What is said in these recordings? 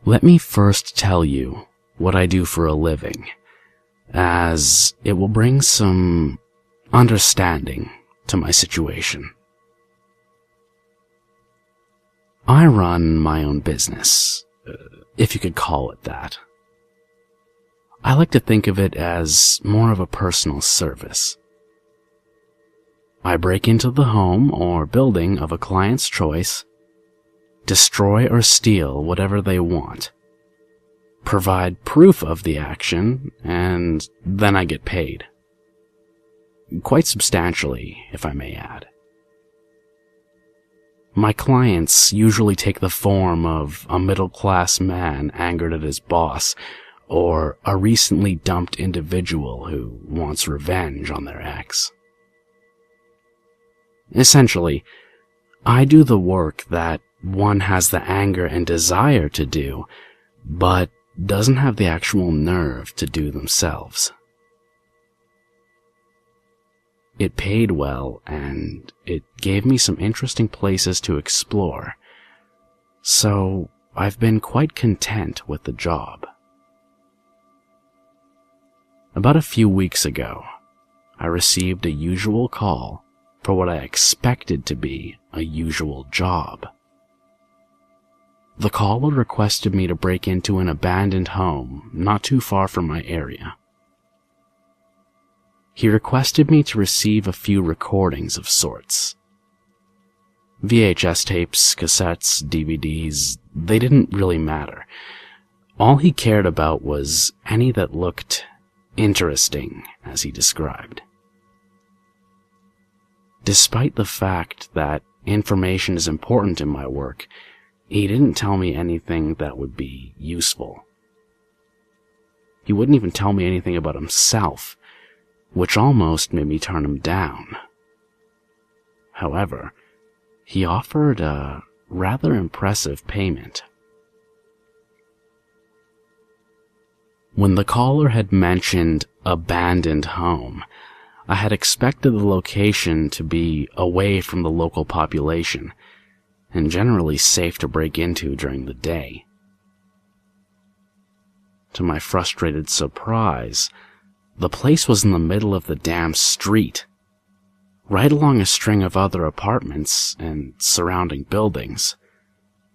Let me first tell you what I do for a living, as it will bring some understanding to my situation. I run my own business, if you could call it that. I like to think of it as more of a personal service. I break into the home or building of a client's choice, destroy or steal whatever they want, provide proof of the action, and then I get paid. Quite substantially, if I may add. My clients usually take the form of a middle-class man angered at his boss, or a recently dumped individual who wants revenge on their ex. Essentially, I do the work that one has the anger and desire to do, but doesn't have the actual nerve to do themselves. It paid well, and it gave me some interesting places to explore, so I've been quite content with the job. About a few weeks ago, I received a usual call for what I expected to be a usual job. The caller requested me to break into an abandoned home not too far from my area. He requested me to receive a few recordings of sorts. VHS tapes, cassettes, DVDs, they didn't really matter. All he cared about was any that looked interesting, as he described. Despite the fact that information is important in my work, he didn't tell me anything that would be useful. He wouldn't even tell me anything about himself, which almost made me turn him down. However, he offered a rather impressive payment. When the caller had mentioned abandoned home, I had expected the location to be away from the local population, and generally safe to break into during the day. To my frustrated surprise, the place was in the middle of the damn street, right along a string of other apartments and surrounding buildings,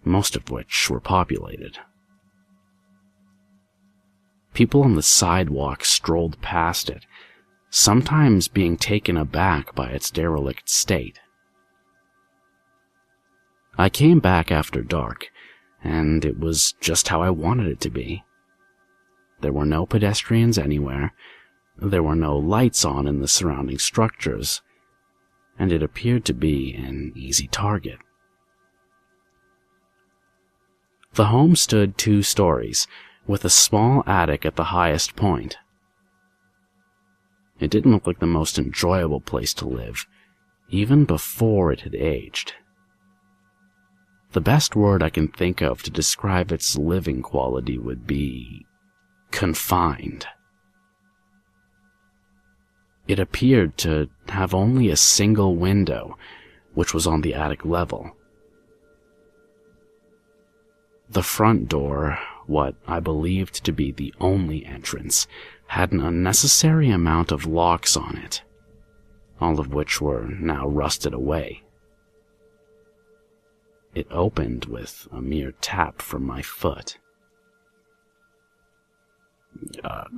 most of which were populated. People on the sidewalk strolled past it, sometimes being taken aback by its derelict state. I came back after dark, and it was just how I wanted it to be. There were no pedestrians anywhere, there were no lights on in the surrounding structures, and it appeared to be an easy target. The home stood 2 stories, with a small attic at the highest point. It didn't look like the most enjoyable place to live, even before it had aged. The best word I can think of to describe its living quality would be confined. It appeared to have only a single window, which was on the attic level. The front door, what I believed to be the only entrance, had an unnecessary amount of locks on it, all of which were now rusted away. It opened with a mere tap from my foot.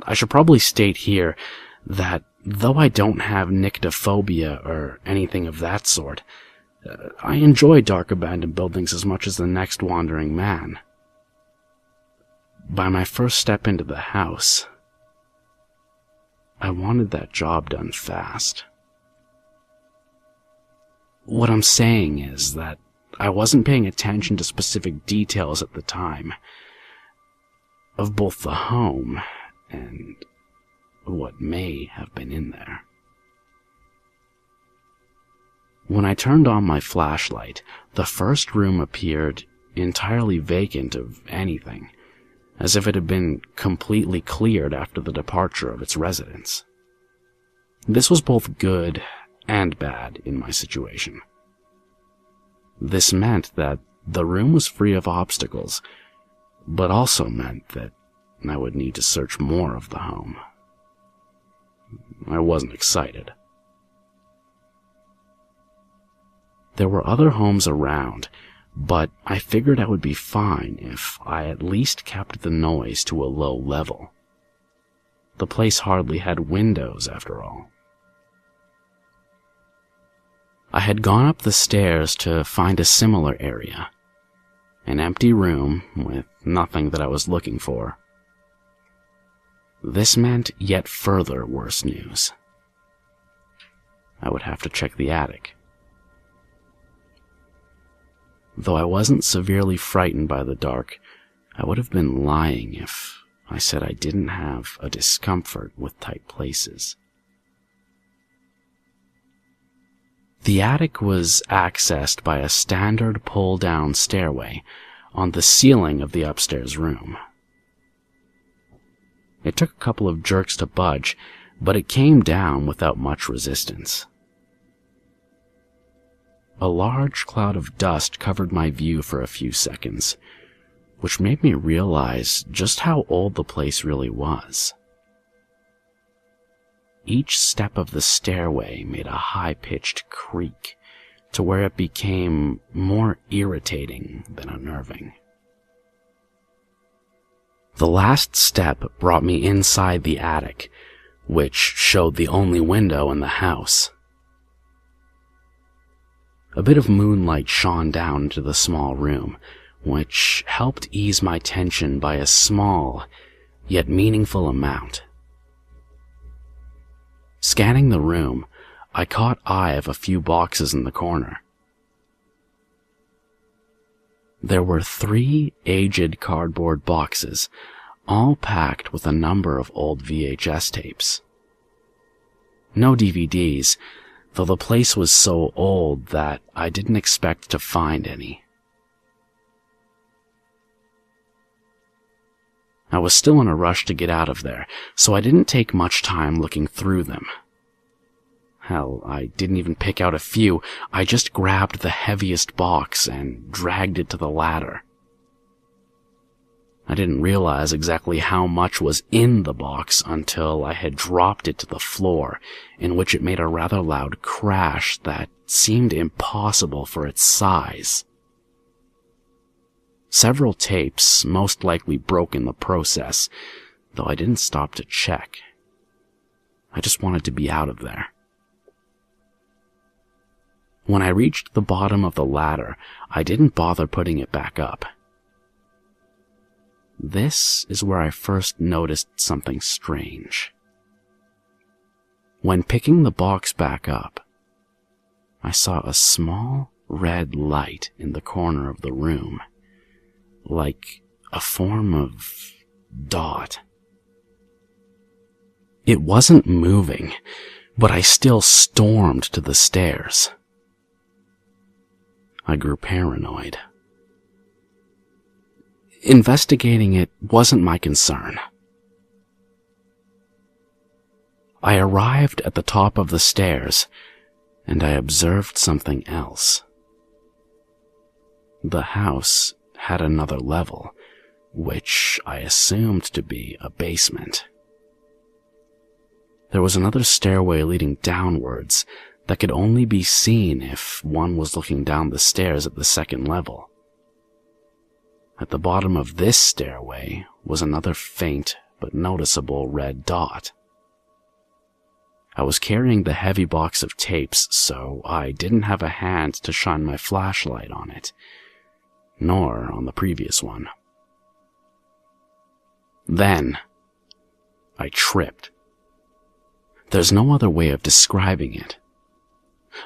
I should probably state here that though I don't have nyctophobia or anything of that sort, I enjoy dark abandoned buildings as much as the next wandering man. By my first step into the house, I wanted that job done fast. What I'm saying is that I wasn't paying attention to specific details at the time of both the home and what may have been in there. When I turned on my flashlight, the first room appeared entirely vacant of anything, as if it had been completely cleared after the departure of its residents. This was both good and bad in my situation. This meant that the room was free of obstacles, but also meant that I would need to search more of the home. I wasn't excited. There were other homes around, but I figured I would be fine if I at least kept the noise to a low level. The place hardly had windows, after all. I had gone up the stairs to find a similar area, an empty room with nothing that I was looking for. This meant yet further worse news. I would have to check the attic. Though I wasn't severely frightened by the dark, I would have been lying if I said I didn't have a discomfort with tight places. The attic was accessed by a standard pull-down stairway on the ceiling of the upstairs room. It took a couple of jerks to budge, but it came down without much resistance. A large cloud of dust covered my view for a few seconds, which made me realize just how old the place really was. Each step of the stairway made a high-pitched creak, to where it became more irritating than unnerving. The last step brought me inside the attic, which showed the only window in the house. A bit of moonlight shone down into the small room, which helped ease my tension by a small, yet meaningful amount. Scanning the room, I caught eye of a few boxes in the corner. There were 3 aged cardboard boxes, all packed with a number of old VHS tapes. No DVDs, though the place was so old that I didn't expect to find any. I was still in a rush to get out of there, so I didn't take much time looking through them. Hell, I didn't even pick out a few. I just grabbed the heaviest box and dragged it to the ladder. I didn't realize exactly how much was in the box until I had dropped it to the floor, in which it made a rather loud crash that seemed impossible for its size. Several tapes most likely broke in the process, though I didn't stop to check. I just wanted to be out of there. When I reached the bottom of the ladder, I didn't bother putting it back up. This is where I first noticed something strange. When picking the box back up, I saw a small red light in the corner of the room, like a form of dot. It wasn't moving, but I still stormed to the stairs. I grew paranoid. Investigating it wasn't my concern. I arrived at the top of the stairs, and I observed something else. The house had another level, which I assumed to be a basement. There was another stairway leading downwards that could only be seen if one was looking down the stairs at the second level. At the bottom of this stairway was another faint but noticeable red dot. I was carrying the heavy box of tapes, so I didn't have a hand to shine my flashlight on it, nor on the previous one. Then, I tripped. There's no other way of describing it.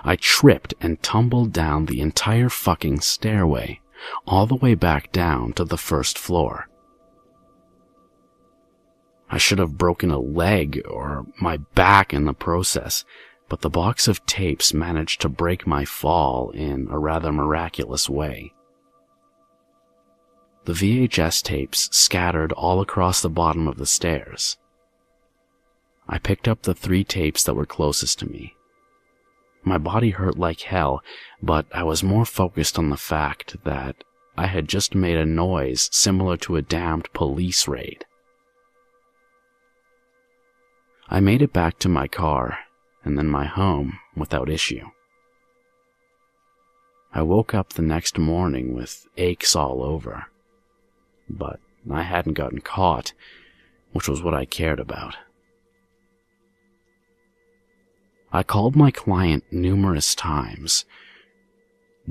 I tripped and tumbled down the entire fucking stairway, all the way back down to the first floor. I should have broken a leg or my back in the process, but the box of tapes managed to break my fall in a rather miraculous way. The VHS tapes scattered all across the bottom of the stairs. I picked up the 3 tapes that were closest to me. My body hurt like hell, but I was more focused on the fact that I had just made a noise similar to a damned police raid. I made it back to my car and then my home without issue. I woke up the next morning with aches all over, but I hadn't gotten caught, which was what I cared about. I called my client numerous times.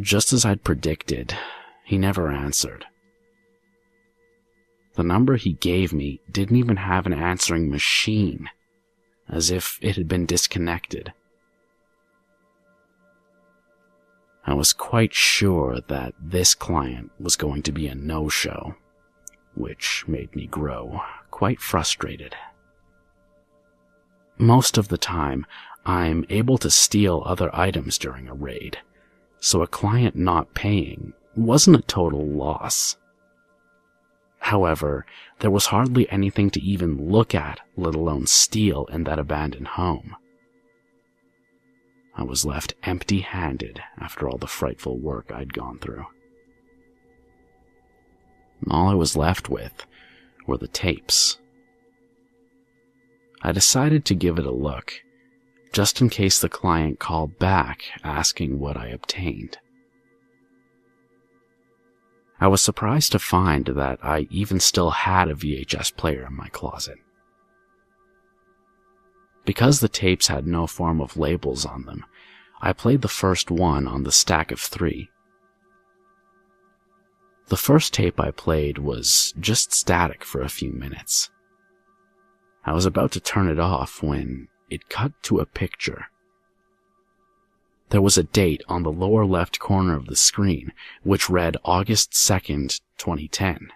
Just as I'd predicted, he never answered. The number he gave me didn't even have an answering machine, as if it had been disconnected. I was quite sure that this client was going to be a no-show, which made me grow quite frustrated. Most of the time, I'm able to steal other items during a raid, so a client not paying wasn't a total loss. However, there was hardly anything to even look at, let alone steal, in that abandoned home. I was left empty-handed after all the frightful work I'd gone through. All I was left with were the tapes. I decided to give it a look, just in case the client called back asking what I obtained. I was surprised to find that I even still had a VHS player in my closet. Because the tapes had no form of labels on them, I played the first one on the stack of 3. The first tape I played was just static for a few minutes. I was about to turn it off when it cut to a picture. There was a date on the lower left corner of the screen, which read August 2nd, 2010.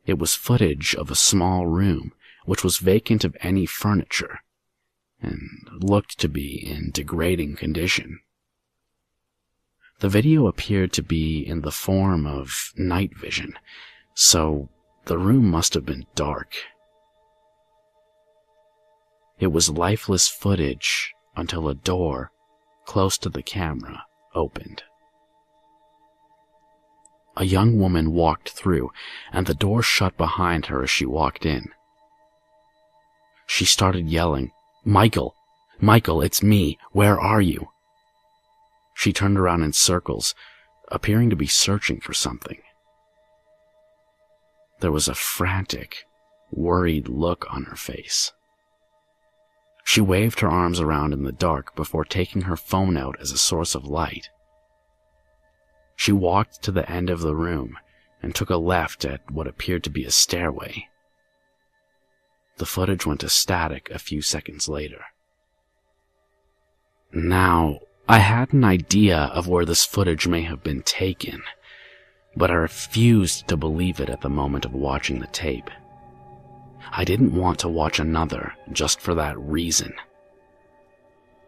It was footage of a small room, which was vacant of any furniture, and looked to be in degrading condition. The video appeared to be in the form of night vision, so the room must have been dark. It was lifeless footage until a door close to the camera opened. A young woman walked through, and the door shut behind her as she walked in. She started yelling, "Michael! Michael, it's me! Where are you?" She turned around in circles, appearing to be searching for something. There was a frantic, worried look on her face. She waved her arms around in the dark before taking her phone out as a source of light. She walked to the end of the room and took a left at what appeared to be a stairway. The footage went to static a few seconds later. Now, I had an idea of where this footage may have been taken, but I refused to believe it at the moment of watching the tape. I didn't want to watch another just for that reason.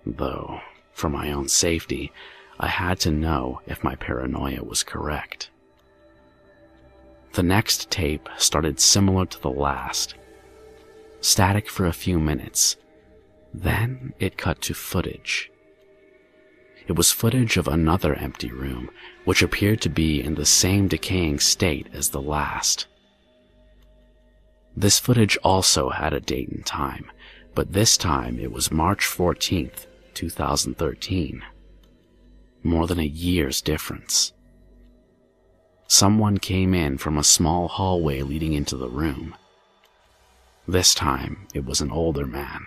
Though, for my own safety, I had to know if my paranoia was correct. The next tape started similar to the last. Static for a few minutes. Then it cut to footage. It was footage of another empty room, which appeared to be in the same decaying state as the last. This footage also had a date and time, but this time it was March 14th, 2013. More than a year's difference. Someone came in from a small hallway leading into the room. This time, it was an older man.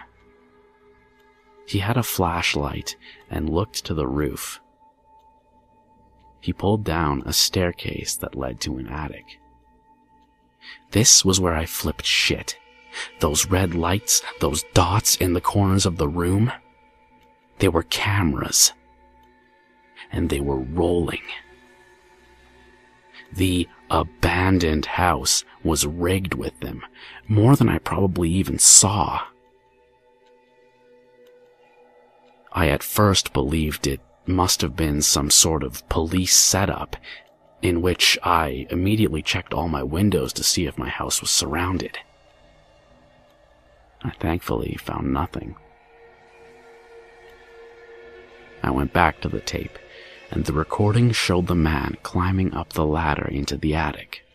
He had a flashlight and looked to the roof. He pulled down a staircase that led to an attic. This was where I flipped shit. Those red lights, those dots in the corners of the room, they were cameras. And they were rolling. The abandoned house was rigged with them, more than I probably even saw. I at first believed it must have been some sort of police setup, in which I immediately checked all my windows to see if my house was surrounded. I thankfully found nothing. I went back to the tape, and the recording showed the man climbing up the ladder into the attic.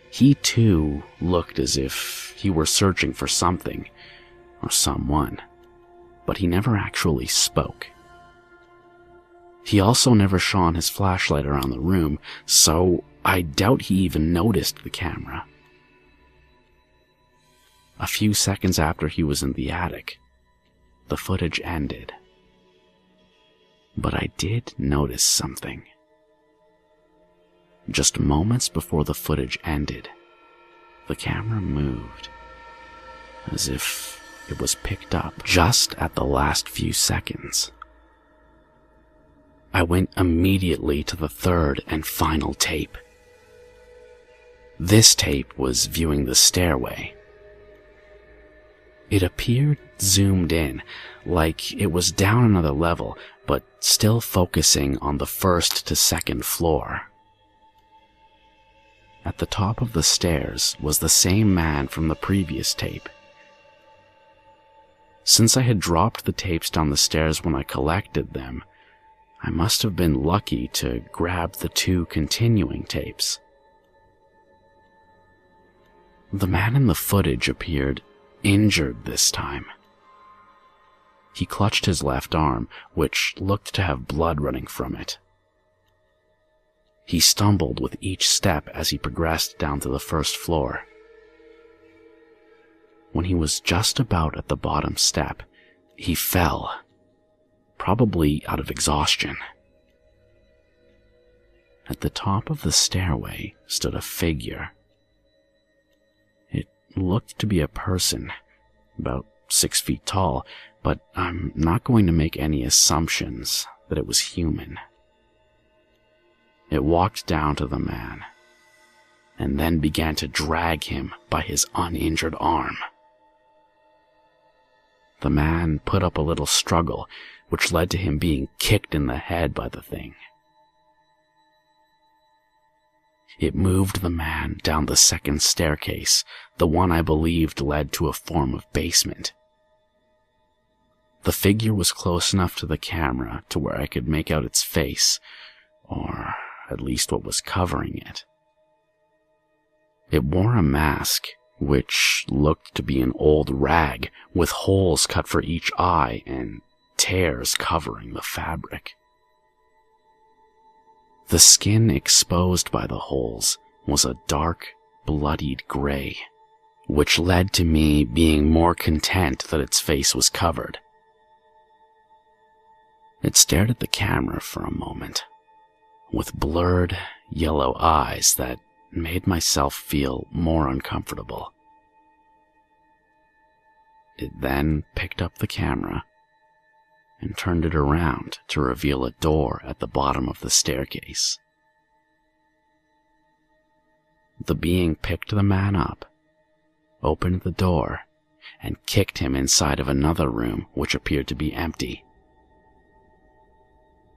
He too looked as if he were searching for something or someone, but he never actually spoke. He also never shone his flashlight around the room, so I doubt he even noticed the camera. A few seconds after he was in the attic, the footage ended. But I did notice something. Just moments before the footage ended, the camera moved, as if it was picked up just at the last few seconds. I went immediately to the third and final tape. This tape was viewing the stairway. It appeared zoomed in, like it was down another level, but still focusing on the first to second floor. At the top of the stairs was the same man from the previous tape. Since I had dropped the tapes down the stairs when I collected them, I must have been lucky to grab the two continuing tapes. The man in the footage appeared injured this time. He clutched his left arm, which looked to have blood running from it. He stumbled with each step as he progressed down to the first floor. When he was just about at the bottom step, he fell, probably out of exhaustion. At the top of the stairway stood a figure. It looked to be a person, about 6 feet tall, but I'm not going to make any assumptions that it was human. It walked down to the man, and then began to drag him by his uninjured arm. The man put up a little struggle, which led to him being kicked in the head by the thing. It moved the man down the second staircase, the one I believed led to a form of basement. The figure was close enough to the camera to where I could make out its face, or at least what was covering it. It wore a mask, which looked to be an old rag with holes cut for each eye and tears covering the fabric. The skin exposed by the holes was a dark, bloodied gray, which led to me being more content that its face was covered. It stared at the camera for a moment, with blurred, yellow eyes that made myself feel more uncomfortable. It then picked up the camera and turned it around to reveal a door at the bottom of the staircase. The being picked the man up, opened the door, and kicked him inside of another room which appeared to be empty.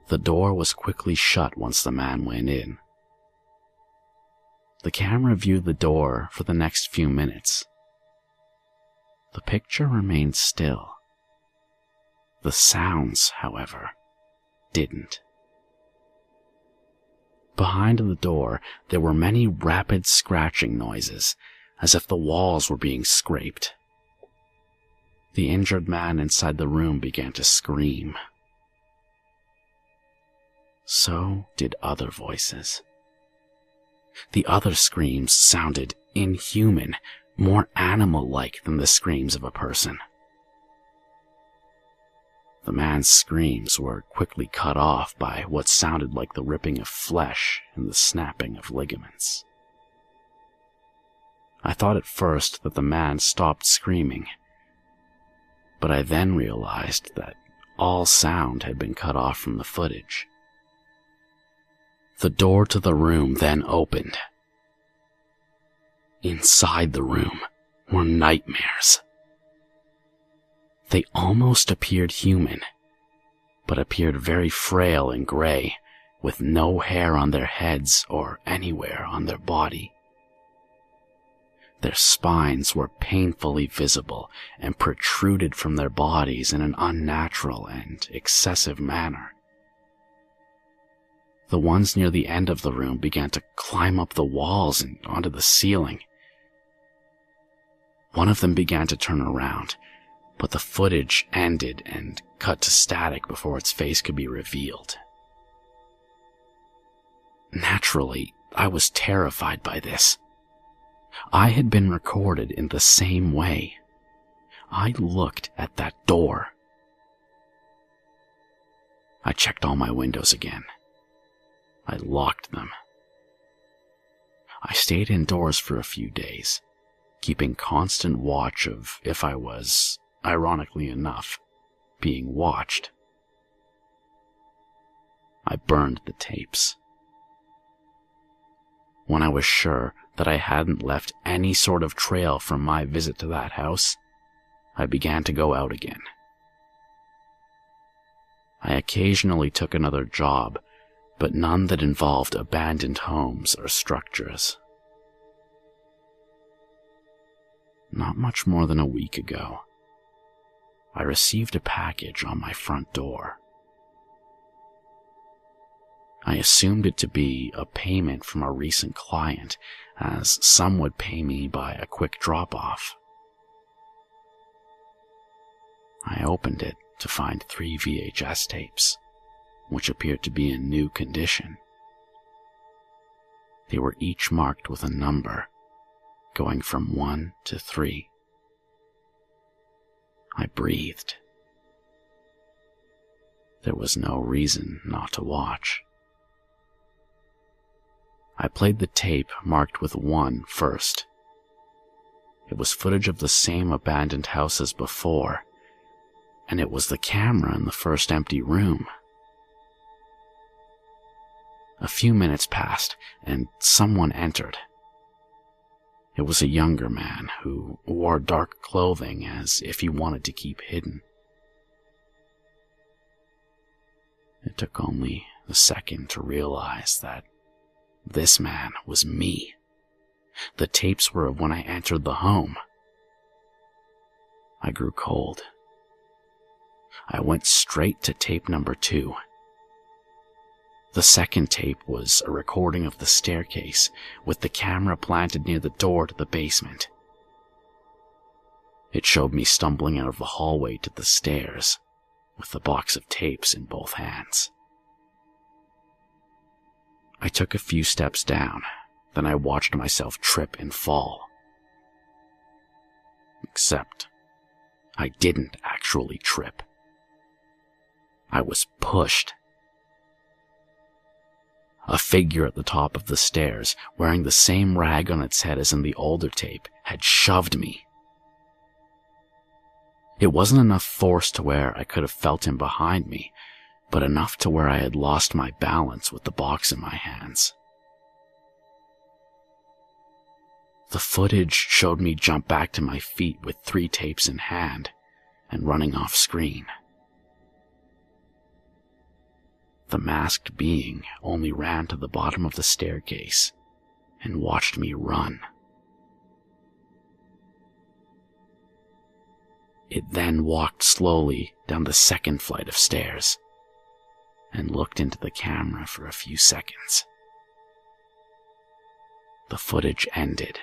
The door was quickly shut once the man went in. The camera viewed the door for the next few minutes. The picture remained still. The sounds, however, didn't. Behind the door, there were many rapid scratching noises, as if the walls were being scraped. The injured man inside the room began to scream. So did other voices. The other screams sounded inhuman, more animal-like than the screams of a person. The man's screams were quickly cut off by what sounded like the ripping of flesh and the snapping of ligaments. I thought at first that the man stopped screaming, but I then realized that all sound had been cut off from the footage. The door to the room then opened. Inside the room were nightmares. They almost appeared human, but appeared very frail and gray, with no hair on their heads or anywhere on their body. Their spines were painfully visible and protruded from their bodies in an unnatural and excessive manner. The ones near the end of the room began to climb up the walls and onto the ceiling. One of them began to turn around, but the footage ended and cut to static before its face could be revealed. Naturally, I was terrified by this. I had been recorded in the same way. I looked at that door. I checked all my windows again. I locked them. I stayed indoors for a few days, keeping constant watch of if I was, ironically enough, being watched. I burned the tapes. When I was sure that I hadn't left any sort of trail from my visit to that house, I began to go out again. I occasionally took another job, but none that involved abandoned homes or structures. Not much more than a week ago, I received a package on my front door. I assumed it to be a payment from a recent client, as some would pay me by a quick drop-off. I opened it to find 3 VHS tapes, which appeared to be in new condition. They were each marked with a number, going from 1 to 3. I breathed. There was no reason not to watch. I played the tape marked with 1 first. It was footage of the same abandoned house as before, and it was the camera in the first empty room. A few minutes passed, and someone entered. It was a younger man who wore dark clothing as if he wanted to keep hidden. It took only a second to realize that this man was me. The tapes were of when I entered the home. I grew cold. I went straight to tape number 2. The second tape was a recording of the staircase, with the camera planted near the door to the basement. It showed me stumbling out of the hallway to the stairs, with the box of tapes in both hands. I took a few steps down, then I watched myself trip and fall. Except, I didn't actually trip. I was pushed. A figure at the top of the stairs, wearing the same rag on its head as in the older tape, had shoved me. It wasn't enough force to where I could have felt him behind me, but enough to where I had lost my balance with the box in my hands. The footage showed me jump back to my feet with 3 tapes in hand and running off screen. The masked being only ran to the bottom of the staircase and watched me run. It then walked slowly down the second flight of stairs and looked into the camera for a few seconds. The footage ended.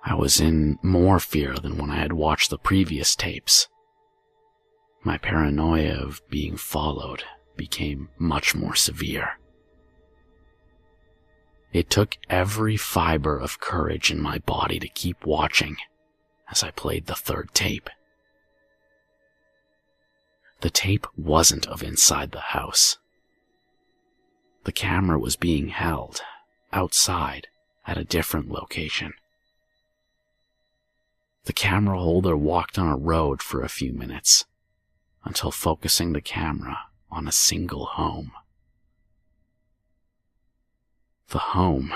I was in more fear than when I had watched the previous tapes. My paranoia of being followed became much more severe. It took every fiber of courage in my body to keep watching as I played the third tape. The tape wasn't of inside the house. The camera was being held outside at a different location. The camera holder walked on a road for a few minutes until focusing the camera on a single home. The home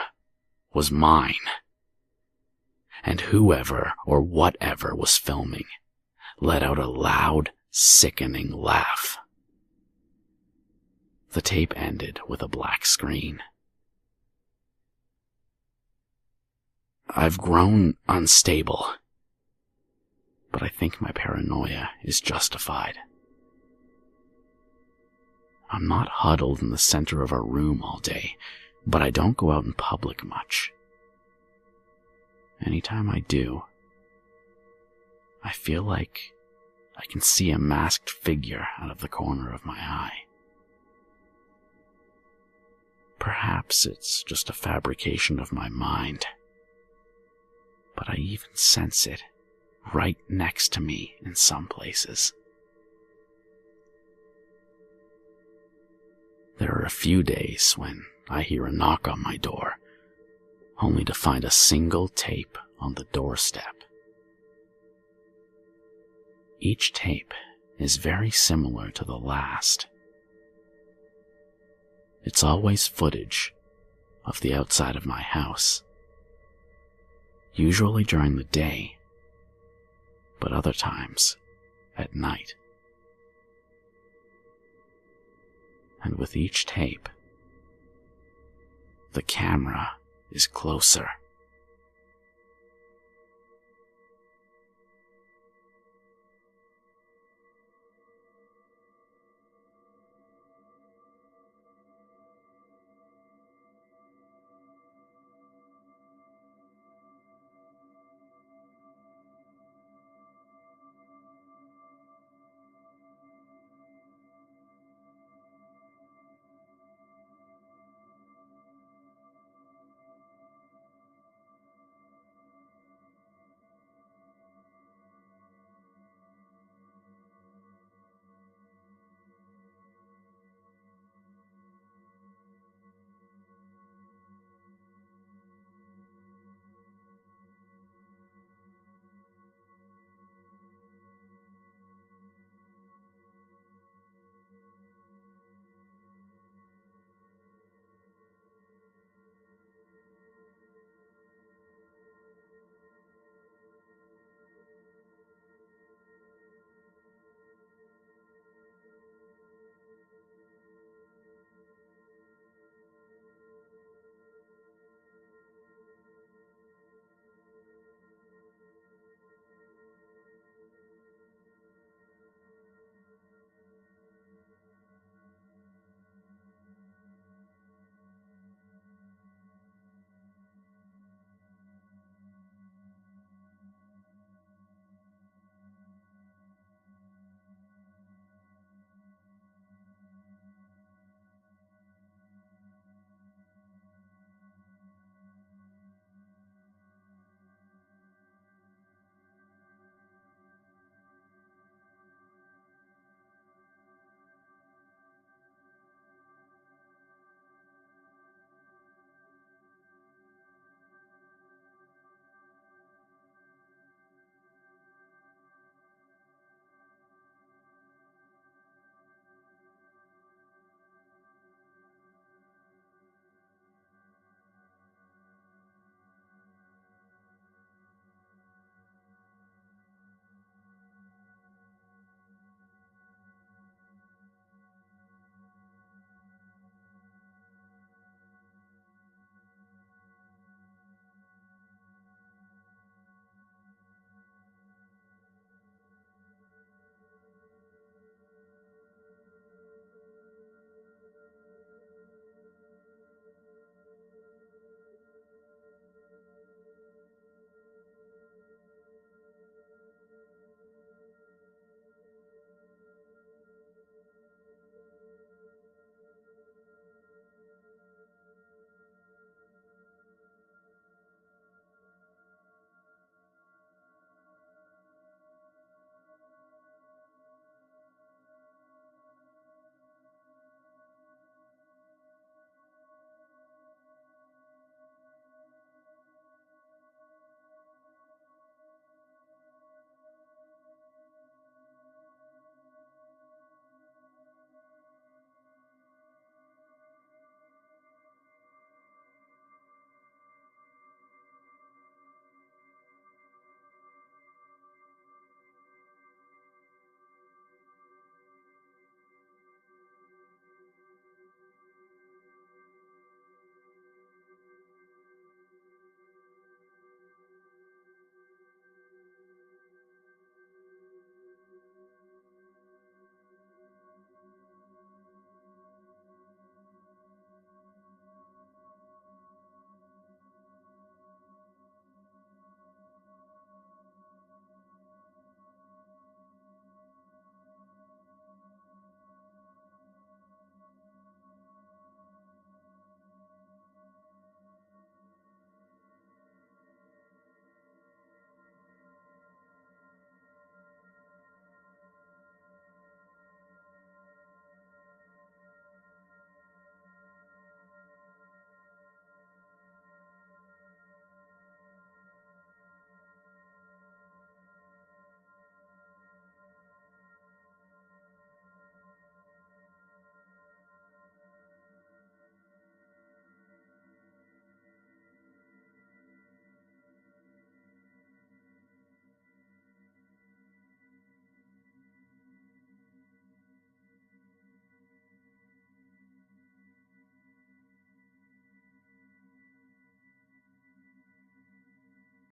was mine, and whoever or whatever was filming let out a loud, sickening laugh. The tape ended with a black screen. I've grown unstable, but I think my paranoia is justified. I'm not huddled in the center of a room all day, but I don't go out in public much. Anytime I do, I feel like I can see a masked figure out of the corner of my eye. Perhaps it's just a fabrication of my mind, but I even sense it right next to me in some places. There are a few days when I hear a knock on my door, only to find a single tape on the doorstep. Each tape is very similar to the last. It's always footage of the outside of my house, usually during the day, but other times at night. And with each tape, the camera is closer.